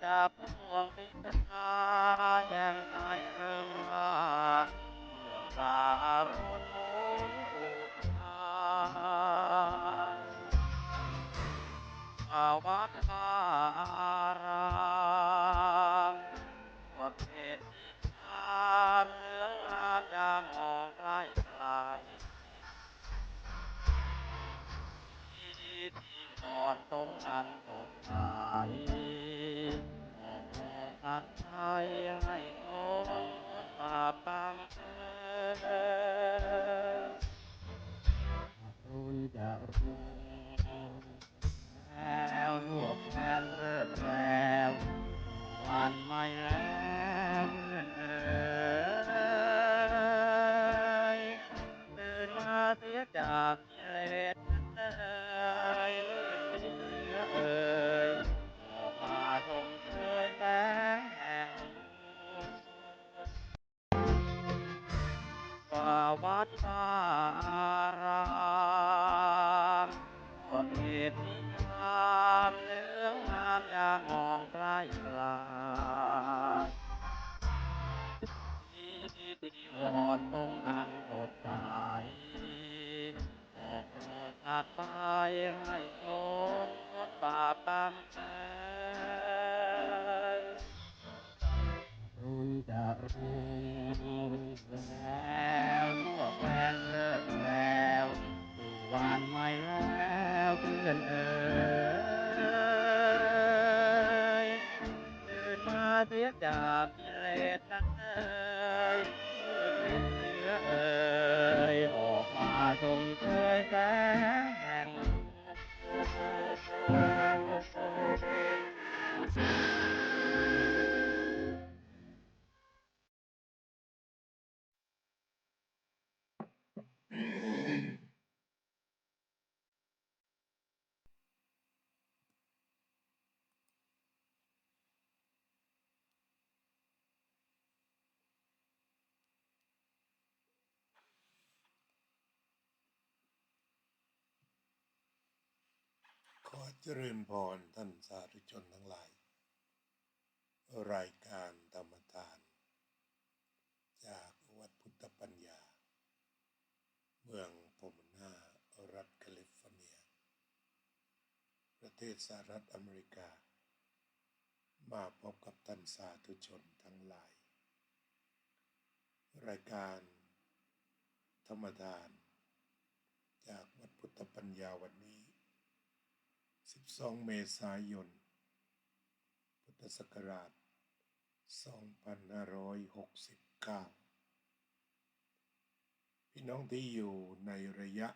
จับห่วงพิชาแห่งไทยเริ่มว่าเมื่อราบุญอุทานอาวัดวารามว่าเพศชาเมืองอาจามองไกลไกลที่นอนตรงอันตกใจอัดไทยให้โอ้บาปังคุณจะรู้แล้วรวบแฟนเลิศแล้ววันไม่แล้วเอ่ยตื่นมาเสียจากเลดเอ่ยลื่นเสือเอ่ยออกมาชมเชยแสงแห่งว่าวัดวารามว่าเหตุที่งามเนื้องามอย่างมองใกล้ไกลที่วอนตรงอันสดใสอาจไปให้โน้มป่าปังแสงคุณจะรู้แล้วทั่วแคว้นเลิศแล้วสู่วันไม่แล้วเพื่อนเอ่ยตื่นมาเสียจากกิเลสนักเอ่ยมืดมิดเสือเอ่ยออกมาชมเชยแสงแห่งขอเจริญพรท่านสาธุชนทั้งหลายรายการธรรมทานจากวัดพุทธปัญญาเมืองโพมนารัฐแคลิฟอร์เนียประเทศสหรัฐอเมริกามาพบกับท่านสาธุชนทั้งหลายรายการธรรมทานจากวัดพุทธปัญญาวันนี้12 เมษายนพุทธศักราช2569พี่น้องที่อยู่ในระยะ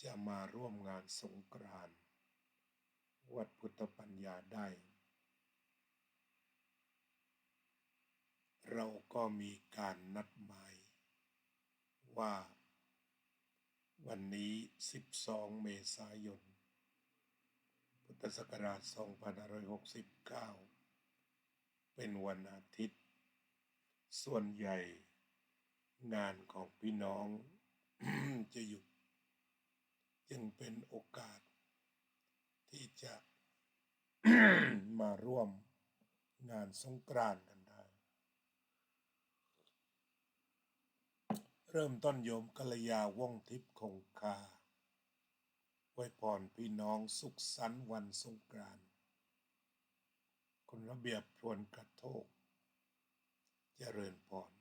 จะมาร่วมงานสงกรานต์วัดพุทธปัญญาได้เราก็มีการนัดหมายว่าวันนี้12 เมษายนพุทธศักราช2569เป็นวันอาทิตย์ส่วนใหญ่งานของพี่น้อง จะหยุดจึงเป็นโอกาสที่จะ มาร่วมงานสงกรานต์กันได้เริ่มต้นโยมกัลยาว่องทิพย์คงคาอวยพรพี่น้องสุขสันต์วันสงกรานต์คุณระเบียบพรวนกระโทกเจริญพร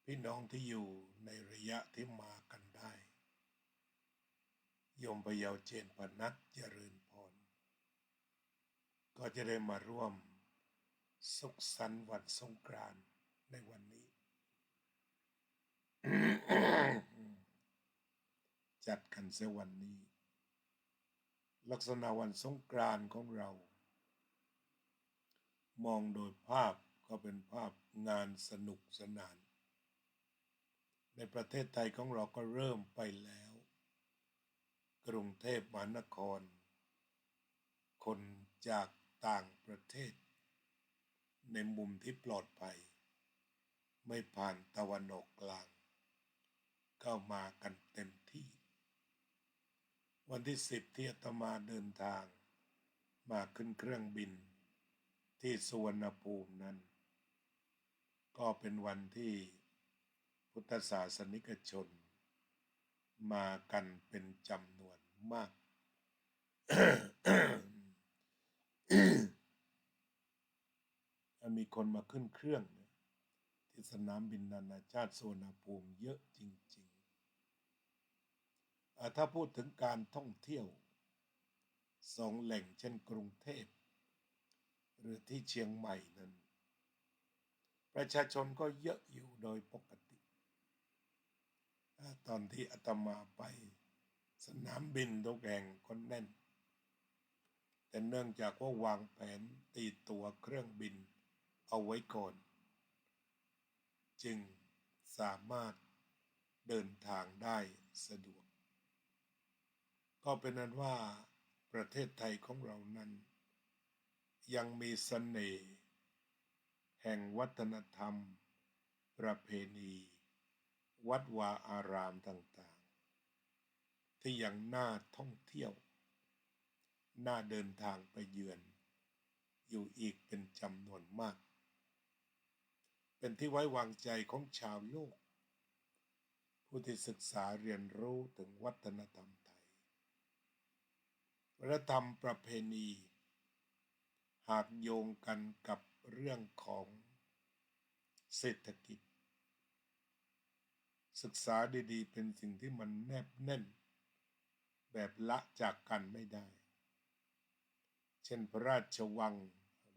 พี่น้องที่อยู่ในระยะที่มากันได้โยมพยาวเจนพนัสเจริญพรก็จะได้มาร่วมสุขสันต์วันสงกรานต์ในวันนี้ จัดกันเสียวันนี้ลักษณะวันสงกรานต์ของเรามองโดยภาพก็เป็นภาพงานสนุกสนานในประเทศไทยของเราก็เริ่มไปแล้วกรุงเทพมหานครคนจากต่างประเทศในมุมที่ปลอดภัยไม่ผ่านตะวันออกกลางเข้ามากันเต็มที่วันที่10ที่อาตมาเดินทาง มาขึ้นเครื่องบินที่สุวรรณภูมินั้นก็เป็นวันที่พุทธศาสนิกชนมากันเป็นจำนวนมาก มีคนมาขึ้นเครื่องที่สนามบินนานาชาติสุวรรณภูมิเยอะจริงๆถ้าพูดถึงการท่องเที่ยวสองแหล่งเช่นกรุงเทพหรือที่เชียงใหม่นั้นประชาชนก็เยอะอยู่โดยปกติตอนที่อาตมาไปสนามบินทุกแห่งก็แน่นแต่เนื่องจากว่าวางแผนตีตัวเครื่องบินเอาไว้ก่อนจึงสามารถเดินทางได้สะดวกก็เป็นนั้นว่าประเทศไทยของเรานั้นยังมีเสน่ห์แห่งวัฒนธรรมประเพณีวัดวาอารามต่างๆที่ยังน่าท่องเที่ยวน่าเดินทางไปเยือนอยู่อีกเป็นจำนวนมากเป็นที่ไว้วางใจของชาวโลกผู้ที่ศึกษาเรียนรู้ถึงวัฒนธรรมไทยวัฒนธรรมประเพณีหากโยงกันกับเรื่องของเศรษฐกิจศึกษาดีๆเป็นสิ่งที่มันแนบแน่นแบบละจากกันไม่ได้เช่นพระราชวัง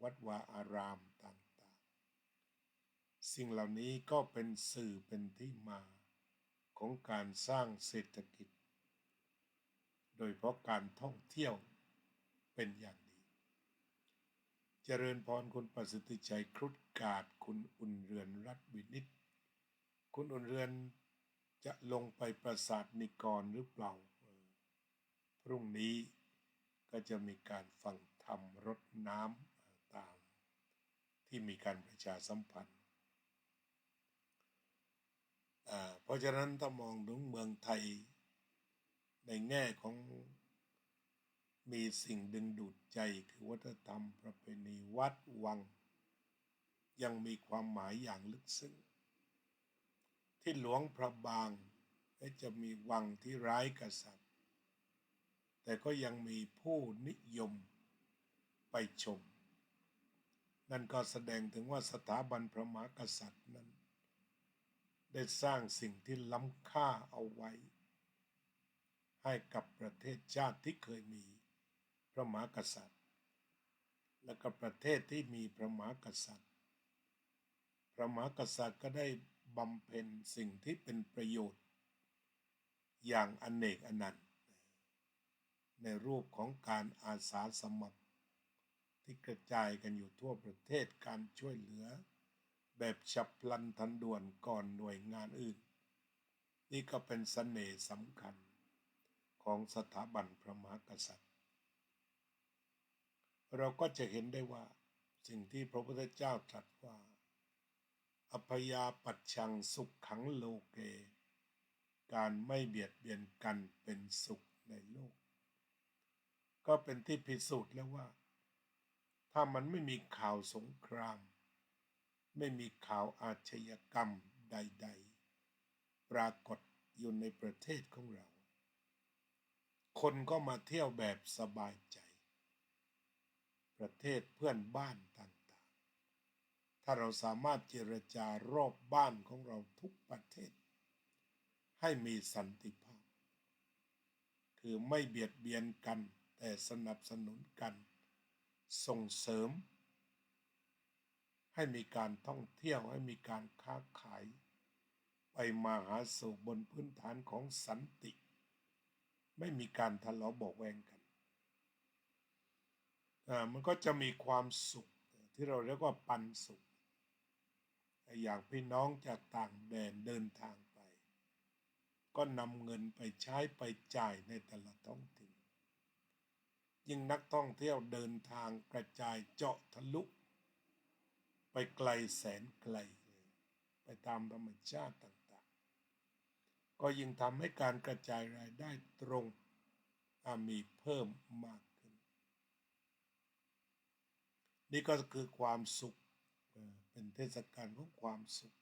วัดวาอารามต่างๆสิ่งเหล่านี้ก็เป็นสื่อเป็นที่มาของการสร้างเศรษฐกิจโดยเพราะการท่องเที่ยวเป็นอย่างดีเจริญพรคุณประสิทธิชัยครุฑกาศคุณอุ่นเรือนรัตน์วินิตคุณอุ่นเรือนจะลงไปปราสาทนิกรหรือเปล่าพรุ่งนี้ก็จะมีการฟังธรรมรดน้ำตามที่มีการประชาสัมพันธ์เพราะฉะนั้นถ้ามองถึงเมืองไทยในแง่ของมีสิ่งดึงดูดใจคือวัฒนธรรมประเพณีวัดวังยังมีความหมายอย่างลึกซึ้งที่หลวงพระบางจะมีวังที่ร้ายกษัตริย์แต่ก็ยังมีผู้นิยมไปชมนั่นก็แสดงถึงว่าสถาบันพระมหากษัตริย์นั้นได้สร้างสิ่งที่ล้ำค่าเอาไว้ให้กับประเทศชาติที่เคยมีพระมหากษัตริย์และก็ประเทศที่มีพระมหากษัตริย์พระมหากษัตริย์ก็ได้บำเพ็ญสิ่งที่เป็นประโยชน์อย่างอเนกอนันต์ในรูปของการอาสาสมัครที่กระจายกันอยู่ทั่วประเทศการช่วยเหลือแบบฉับพลันทันด่วนก่อนหน่วยงานอื่นนี่ก็เป็นเสน่ห์สำคัญของสถาบันพระมหากษัตริย์เราก็จะเห็นได้ว่าสิ่งที่พระพุทธเจ้าตรัสว่าอภยาปัชชังสุขขังโลเกการไม่เบียดเบียนกันเป็นสุขในโลกก็เป็นที่พิสูจน์แล้วว่าถ้ามันไม่มีข่าวสงครามไม่มีข่าวอาชญากรรมใดๆปรากฏอยู่ในประเทศของเราคนก็มาเที่ยวแบบสบายใจประเทศเพื่อนบ้านต่างๆถ้าเราสามารถเจรจารอบบ้านของเราทุกประเทศให้มีสันติภาพคือไม่เบียดเบียนกันแต่สนับสนุนกันส่งเสริมให้มีการท่องเที่ยวให้มีการค้าขายไปมาหาสู่บนพื้นฐานของสันติไม่มีการทะเลาะเบาะแว้งกันมันก็จะมีความสุขที่เราเรียกว่าปันสุขอย่างพี่น้องจากต่างแดนเดินทางไปก็นำเงินไปใช้ไปจ่ายในแต่ละท้องถิ่นยิ่งนักท่องเที่ยวเดินทางกระจายเจาะทะลุไปไกลแสนไกลไปตามธรรมชาติต่างๆก็ยิ่งทำให้การกระจายรายได้ตรงมีเพิ่มมากขึ้น นี่ก็คือความสุขเป็นเทศกาลของความสุข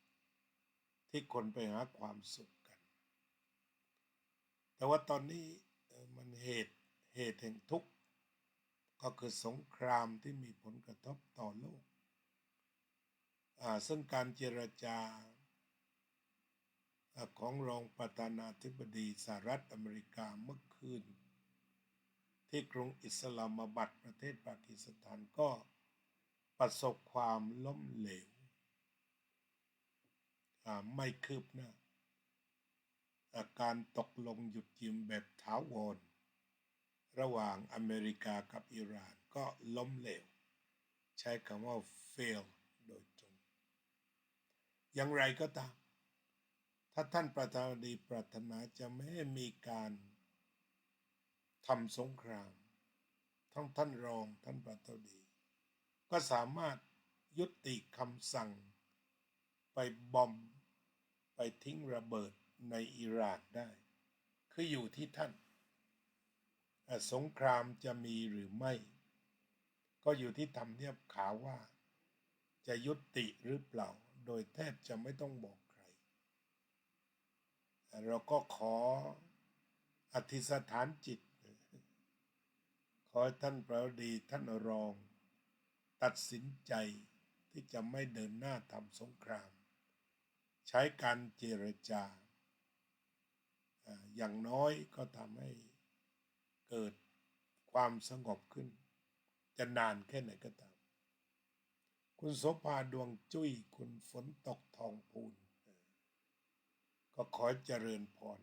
ที่คนไปหาความสุขกันแต่ว่าตอนนี้มันเหตุแห่งทุกข์ก็คือสงครามที่มีผลกระทบต่อโลกซึ่งการเจรจาของรองประธานาธิบดีสหรัฐอเมริกาเมื่อคืนที่กรุงอิสลามาบัดประเทศปากีสถานก็ประสบความล้มเหลวไม่คืบหน้าการตกลงหยุดยิงแบบถาวรระหว่างอเมริกากับอิหร่านก็ล้มเหลวใช้คำว่า fail โดยตรงอย่างไรก็ตามถ้าท่านประธานาธิบดีปรารถนาจะไม่ให้มีการทำสงครามทั้งท่านรองท่านประธานาธิบดีก็สามารถยุติคำสั่งไปบอมไปทิ้งระเบิดในอิหร่านได้คืออยู่ที่ท่านสงครามจะมีหรือไม่ก็อยู่ที่ทำเนียบขาวว่าจะยุติหรือเปล่าโดยแทบจะไม่ต้องบอกใครเราก็ขออธิษฐานจิตขอให้ท่านประธานาธิบดีท่านรองตัดสินใจที่จะไม่เดินหน้าทำสงครามใช้การเจรจาอย่างน้อยก็ทำให้เกิดความสงบขึ้นจะนานแค่ไหนก็ตามคุณโสภาดวงจุ้ยคุณฝนตกทองพูนก็ขอเจริญพร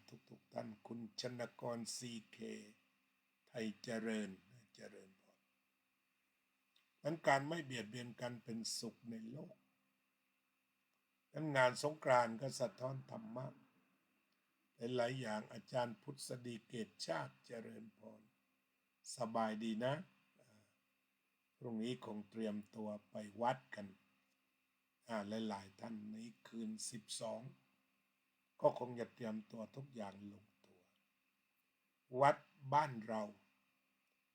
ทุกท่านคุณชนกรซีเคไทยเจริญพรนั้นการไม่เบียดเบียนกันเป็นสุขในโลกนั้นงานสงกรานต์ก็สะท้อนธรรมะหลายอย่างอาจารย์พุทธดีเกตชาติเจริญพรสบายดีนะพรุ่งนี้คงเตรียมตัวไปวัดกันหลายท่านนี้คืน12ก็คงจะเตรียมตัวทุกอย่างลงตัววัดบ้านเรา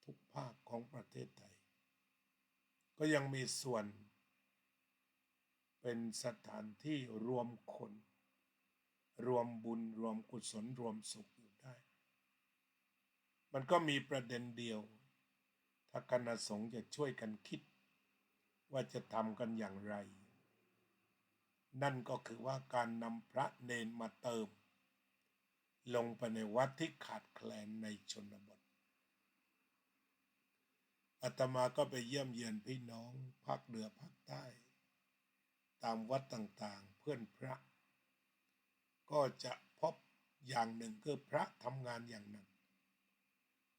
ทุกภาคของประเทศไทยก็ยังมีส่วนเป็นสถานที่รวมคนรวมบุญรวมกุศลรวมสุขอยู่ได้มันก็มีประเด็นเดียวถ้าคณะสงฆ์จะช่วยกันคิดว่าจะทำกันอย่างไรนั่นก็คือว่าการนำพระเนนมาเติมลงไปในวัดที่ขาดแคลนในชนบทอาตมาก็ไปเยี่ยมเยียนพี่น้องภาคเหนือภาคใต้ตามวัดต่างๆเพื่อนพระก็จะพบอย่างหนึ่งคือพระทำงานอย่างหนัก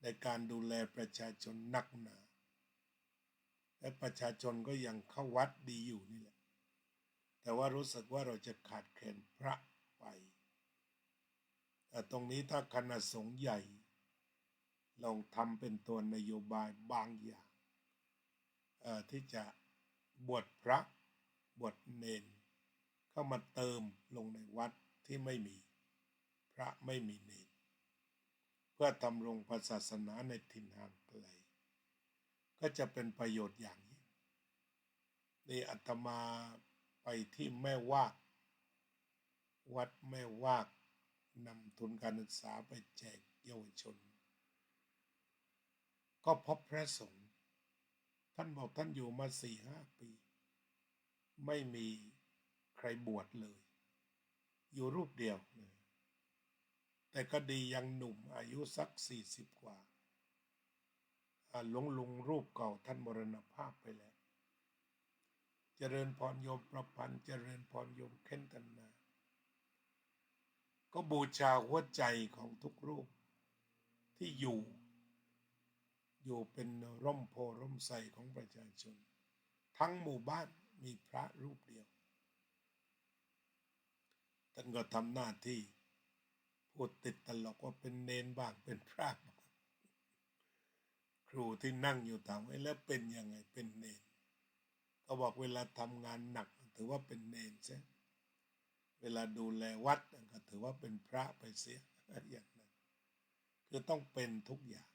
ในการดูแลประชาชนหนักหนาและประชาชนก็ยังเข้าวัดดีอยู่นี่แหละแต่ว่ารู้สึกว่าเราจะขาดแคลนพระไปแต่ตรงนี้ถ้าคณะสงฆ์ใหญ่ลองทำเป็นตัวนโยบายบางอย่างที่จะบวชพระบวชเนนเข้ามาเติมลงในวัดที่ไม่มีพระไม่มีเนนเพื่อทำรงศาสนาในถิ่นห่างไกลก็จะเป็นประโยชน์อย่างยิ่งนี่อาตมาไปที่แม่วากวัดแม่วากนำทุนการศึกษาไปแจกเยาวชนก็พบพระสงฆ์ท่านบอกท่านอยู่มา4-5 ปีไม่มีใครบวชเลยอยู่รูปเดียวแต่ก็ดียังหนุ่มอายุสัก40 กว่าหลวงลุงรูปเก่าท่านมรณภาพไปแล้วเจริญพรโยมประพันธ์เจริญพรโยมเค้นตันนาก็บูชาหัวใจของทุกรูปที่อยู่เป็นร่มโพร่มไทรของประชาชนทั้งหมู่บ้านมีพระรูปเดียวท่านก็ทำหน้าที่พูดติดตลกว่าเป็นเนนบ้างเป็นพระบ้างครูที่นั่งอยู่ถามว่าแล้วเป็นยังไงเป็นเนนก็บอกเวลาทำงานหนักถือว่าเป็นเนนใช่เวลาดูแลวัดก็ถือว่าเป็นพระไปเสียอย่างนั้นคือต้องเป็นทุกอย่าง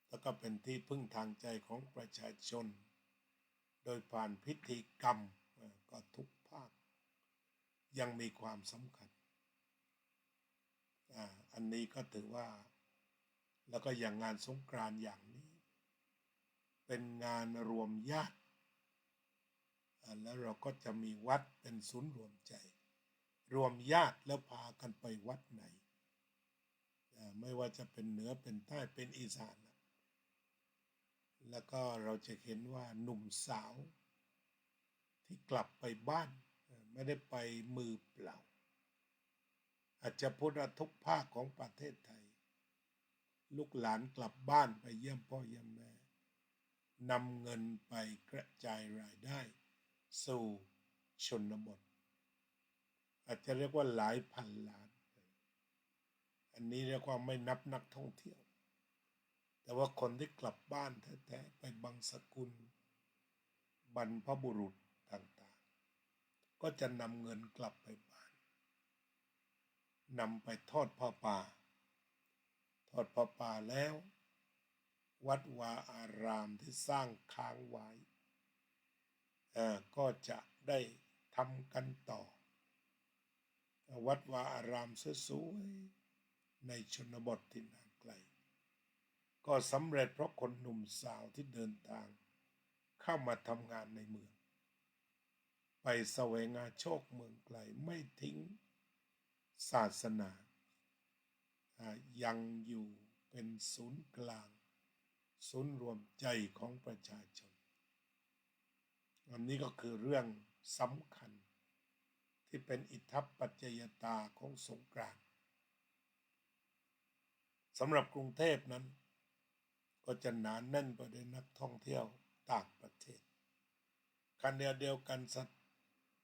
แต่ แล้วก็เป็นที่พึ่งทางใจของประชาชนโดยผ่านพิธีกรรมก็ทุกภาคยังมีความสำคัญอันนี้ก็ถือว่าแล้วก็อย่างงานสงกรานต์อย่างนี้เป็นงานรวมญาติแล้วเราก็จะมีวัดเป็นศูนย์รวมใจรวมญาติแล้วพากันไปวัดไหนไม่ว่าจะเป็นเหนือเป็นใต้เป็นอีสานแล้วก็เราจะเห็นว่าหนุ่มสาวที่กลับไปบ้านไม่ได้ไปมือเปล่าอาจจะพูดว่าทุกภาคของประเทศไทยลูกหลานกลับบ้านไปเยี่ยมพ่อเยี่ยมแม่นำเงินไปกระจายรายได้สู่ชนบทอาจจะเรียกว่าหลายพันล้านอันนี้เรียกว่าไม่นับนักท่องเที่ยวแต่ว่าคนที่กลับบ้านแท้ๆไปบังสกุลบรรพบุรุษต่างๆก็จะนำเงินกลับไปบ้านนำไปทอดผ้าป่าแล้ววัดวาอารามที่สร้างค้างไว้ก็จะได้ทำกันต่อวัดวาอารามสวยๆในชนบทที่ห่างไกลก็สำเร็จเพราะคนหนุ่มสาวที่เดินทางเข้ามาทำงานในเมืองไปแสวงหาโชคเมืองไกลไม่ทิ้งศาสนายังอยู่เป็นศูนย์กลางศูนย์รวมใจของประชาชนอันนี้ก็คือเรื่องสำคัญที่เป็นอิทธิปัจจยตาของสงกรานต์สำหรับกรุงเทพนั้นก็จะหนาแน่นไปด้วยนักท่องเที่ยวต่างประเทศขณะเดียวกัน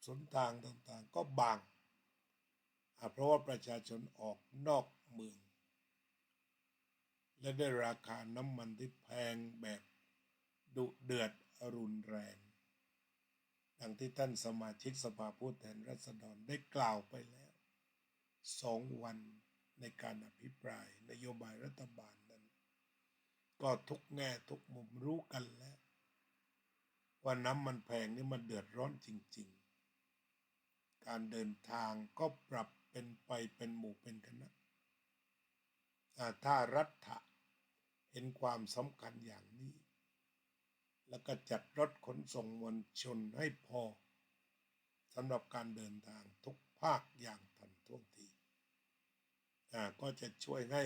สนทางต่างๆก็บางเพราะว่าประชาชนออกนอกเมืองและได้ราคาน้ำมันที่แพงแบบดุเดือดรุนแรงดังที่ท่านสมาชิกสภาผู้แทนราษฎรได้กล่าวไปแล้ว2 วันในการอภิปรายนโยบายรัฐบาลนั้นก็ทุกแง่ทุกมุมรู้กันแล้วว่าน้ำมันแพงนี่มันเดือดร้อนจริงๆการเดินทางก็ปรับเป็นไปเป็นหมู่เป็นคณะถ้ารัฐเห็นความสำคัญอย่างนี้แล้วก็จัดรถขนส่งมวลชนให้พอสำหรับการเดินทางทุกภาคอย่างทันท่วงทีก็จะช่วยให้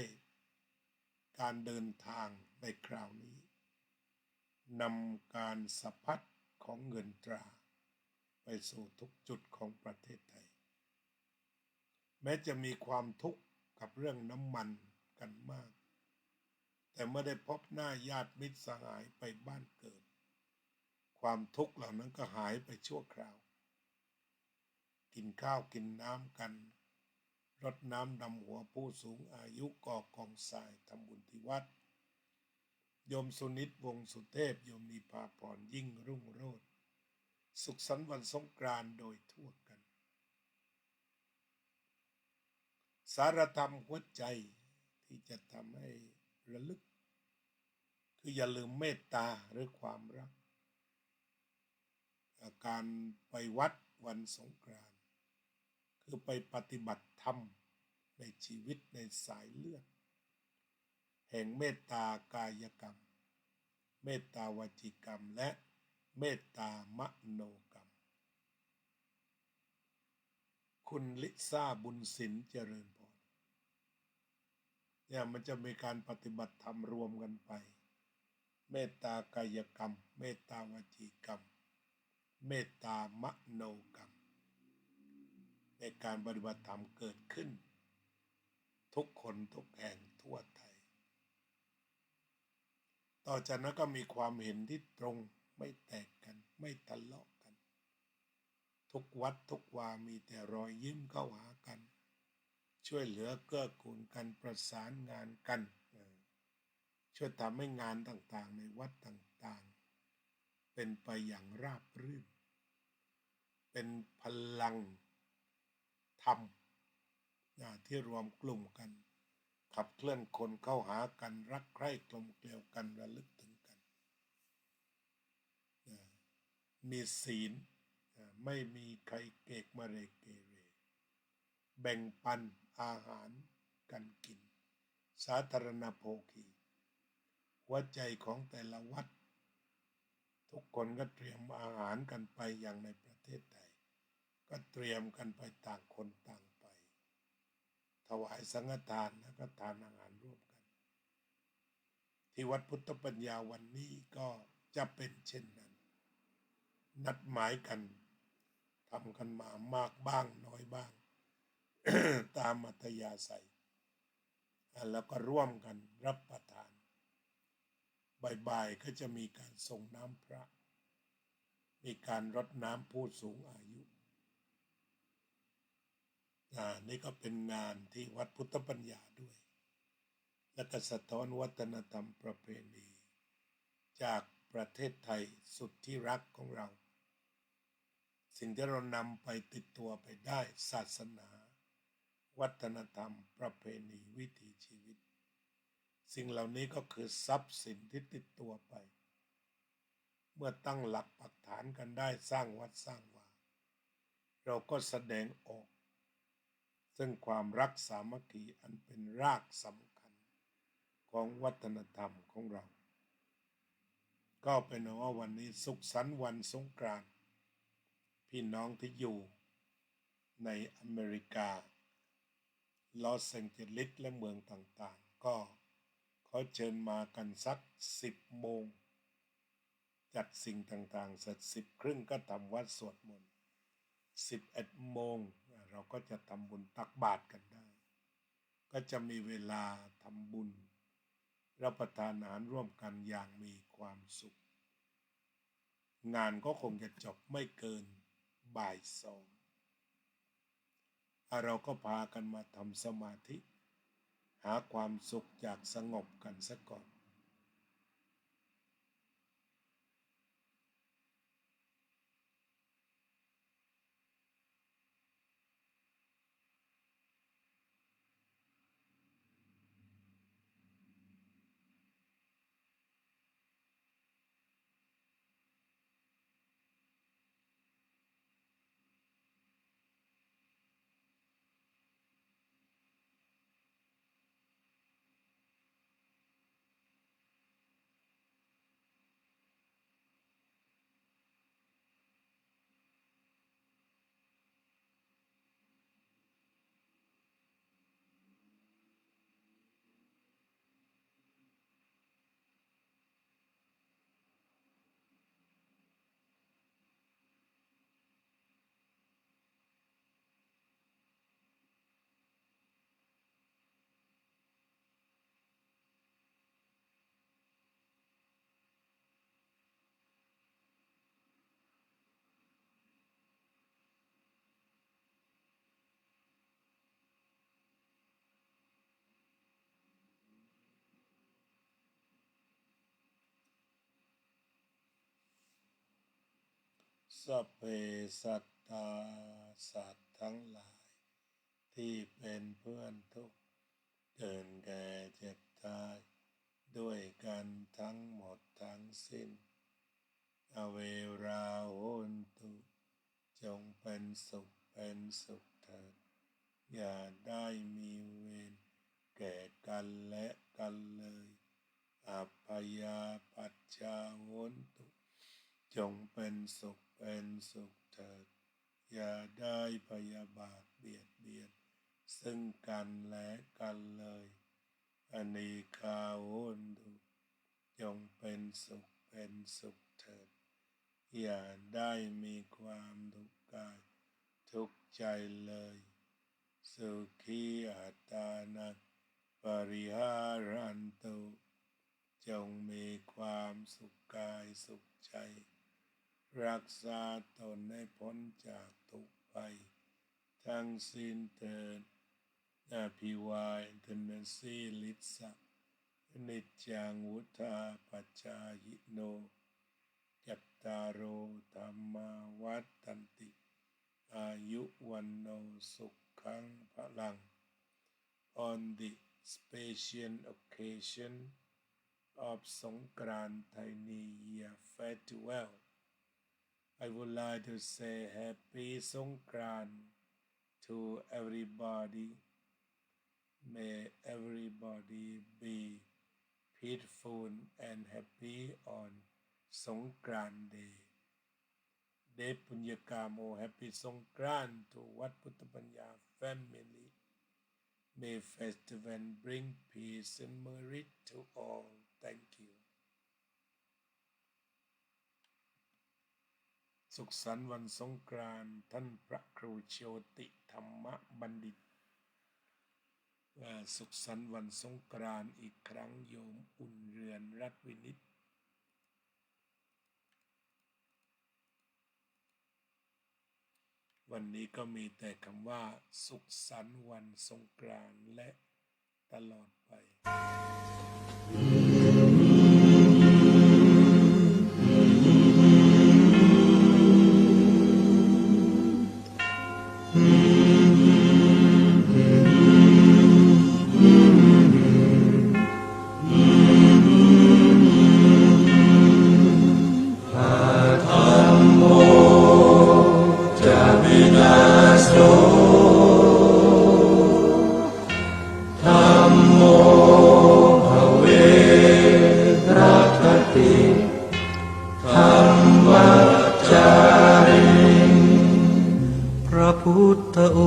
การเดินทางในคราวนี้นำการสะพัดของเงินตราไปสู่ทุกจุดของประเทศไทยแม้จะมีความทุกข์กับเรื่องน้ำมันกันมากแต่เมื่อได้พบหน้าญาติมิตรสหายไปบ้านเกิดความทุกข์เหล่านั้นก็หายไปชั่วคราวกินข้าวกินน้ำกันรดน้ำดำหัวผู้สูงอายุก่อกองทรายทำบุญที่วัดโยมสุนิตวงศ์สุเทพโยมนิพาพรยิ่งรุ่งโรจน์สุขสันต์วันสงกรานต์โดยทั่วกันสารธรรมหัวใจที่จะทำให้ระลึกคืออย่าลืมเมตตาหรือความรักการไปวัดวันสงกรานต์คือไปปฏิบัติธรรมในชีวิตในสายเลือดแห่งเมตตากายกรรมเมตตาวจีกรรมและเมตตามโนกรรมคุณลิซ่าบุญสินเจริญพรเนี่ยมันจะมีการปฏิบัติธรรมรวมกันไปเมตตากายกรรมเมตตาวจีกรรมเมตตามโนกรรมในการปฏิบัติธรรมเกิดขึ้นทุกคนทุกแห่งทั่วไทยต่อจากนั้นก็มีความเห็นที่ตรงไม่แตกกันไม่ทะเลาะกันทุกวัดทุกวามีแต่รอยยิ้มเข้าหากันช่วยเหลือเกื้อกูลกันประสานงานกันช่วยทำให้งานต่างๆในวัดต่างๆเป็นไปอย่างราบรื่นเป็นพลังธรรมที่รวมกลุ่มกัน ขับเคลื่อนคนเข้าหากันรักใคร่กลมเกลียวกันระลึกถึงกันมีศีลไม่มีใครเกกมะเรเกเรแบ่งปันอาหารกันกินสาธารณโภคีหัวใจของแต่ละวัดทุกคนก็เตรียมอาหารกันไปอย่างในประเทศไทยก็เตรียมกันไปต่างคนต่างไปถวายสังฆทานแล้วก็ทานอาหารร่วมกันที่วัดพุทธปัญญาวันนี้ก็จะเป็นเช่นนั้นนัดหมายกันทำกันมามากบ้างน้อยบ้าง ตามอัธยาศัยแล้วก็ร่วมกันรับประทานบ่ายๆก็จะมีการส่งน้ำพระมีการรดน้ำผู้สูงอายุนี่ก็เป็นงานที่วัดพุทธปัญญาด้วยและก็สะท้อนวัฒนธรรมประเพณีจากประเทศไทยสุดที่รักของเราสิ่งที่เรานำไปติดตัวไปได้ศาสนาวัฒนธรรมประเพณีวิถีชีวิตสิ่งเหล่านี้ก็คือทรัพย์สินที่ติดตัวไปเมื่อตั้งหลักปักฐานกันได้สร้างวัดสร้างวาเราก็แสดงออกซึ่งความรักสามัคคีอันเป็นรากสำคัญของวัฒนธรรมของเราก็เป็นว่าวันนี้สุขสันต์วันสงกรานต์พี่น้องที่อยู่ในอเมริกาลอสแองเจลิสและเมืองต่างๆก็ขอเชิญมากันสัก10 โมงจัดสิ่งต่างๆเสร็จ10:30ก็ทำวัดสวดมนต์11 โมงเราก็จะทำบุญตักบาตรกันได้ก็จะมีเวลาทำบุญรับประทานอาหารร่วมกันอย่างมีความสุขงานก็คงจะจบไม่เกินบ่าย 2เราก็พากันมาทำสมาธิหาความสุขจากสงบกันซะก่อนสัพเพสัตตาสัตว์ทั้งหลายที่เป็นเพื่อนทุกข์เกิดแก่เจ็บตายด้วยกันทั้งหมดทั้งสิ้นอเวราโหนตุจงเป็นสุขเถิดอย่าได้มีเวรแก่กันและกันเลยอัพยาปัชชาโหนตุจงเป็นสุขเถิดอย่าได้พยาบาทเบียดเบียนซึ่งกันและกันเลยอนีฆาโหนตุจงเป็นสุขเถิดอย่าได้มีความทุกข์กายทุกข์ใจเลยสุขีอัตตานังปริหารันตุจงมีความสุขกายสุขใจรักษาตนให้พ้นจากทุกข์ภัยทั้งสิ้นเถิดอภิวาทนาสีลิสสะนิจจังวุธาปัจจายโนจัตตารโอธรรมาวัฏันติอายุวันโนสุขังพลัง on the special occasion of Songkran Thai New Year Festival. I would like to say Happy Songkran to everybody. May everybody be peaceful and happy on Songkran Day. เดชปุญญากาโม Happy Songkran to วัดพุทธปัญญา Family. May festival bring peace and merit to all. Thank you. สุขสันต์วันสงกรานต์ท่านพระครูโชติธรรมบัณฑิตสุขสันต์วันสงกรานต์อีกครั้งโยมอุ่นเรือนรัตน์วินิจวันนี้ก็มีแต่คำว่าสุขสันต์วันสงกรานต์และตลอดไปพุทธอ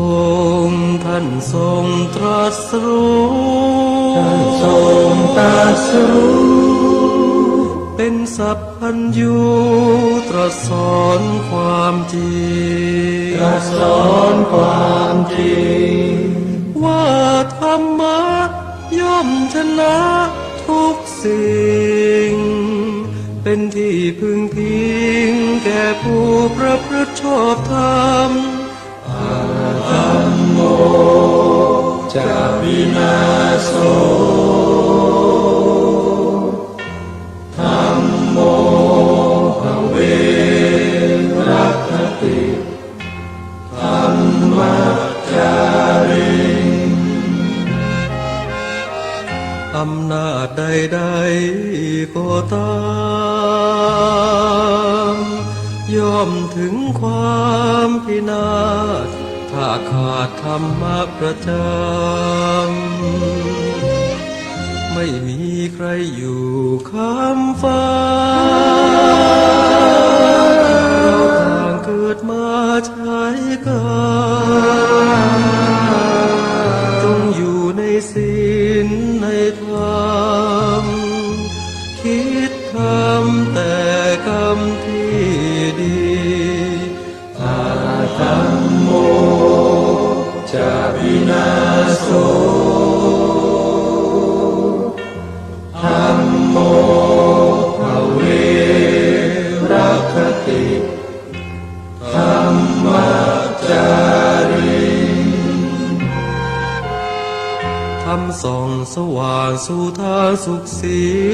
งค์ท่านทรงตรัสรู้เป็นสัพพัญญูตรัสสอนความจริงว่าธรรมะย่อมชนะทุกสิ่งเป็นที่พึงพิงแก่ผู้ประพฤติชอบธรรมธัมโมจะวินาโสธัมโมภเวรัคติธัมมัจจาริอำนาจใดๆก็ตามย่อมถึงความพินาศถ้าขาดธรรมะประจำไม่มีใครอยู่ค้ำฟ้าเราต่างเกิดมาใช้กรรมจงอยู่ในศีลในธรรมคิดทำแต่กรรมที่ดีธัมโมจะวินาโสธัมโมภเวรัคติธัมมัจจาริธรรมส่องสว่างสู่ทางสุขศีล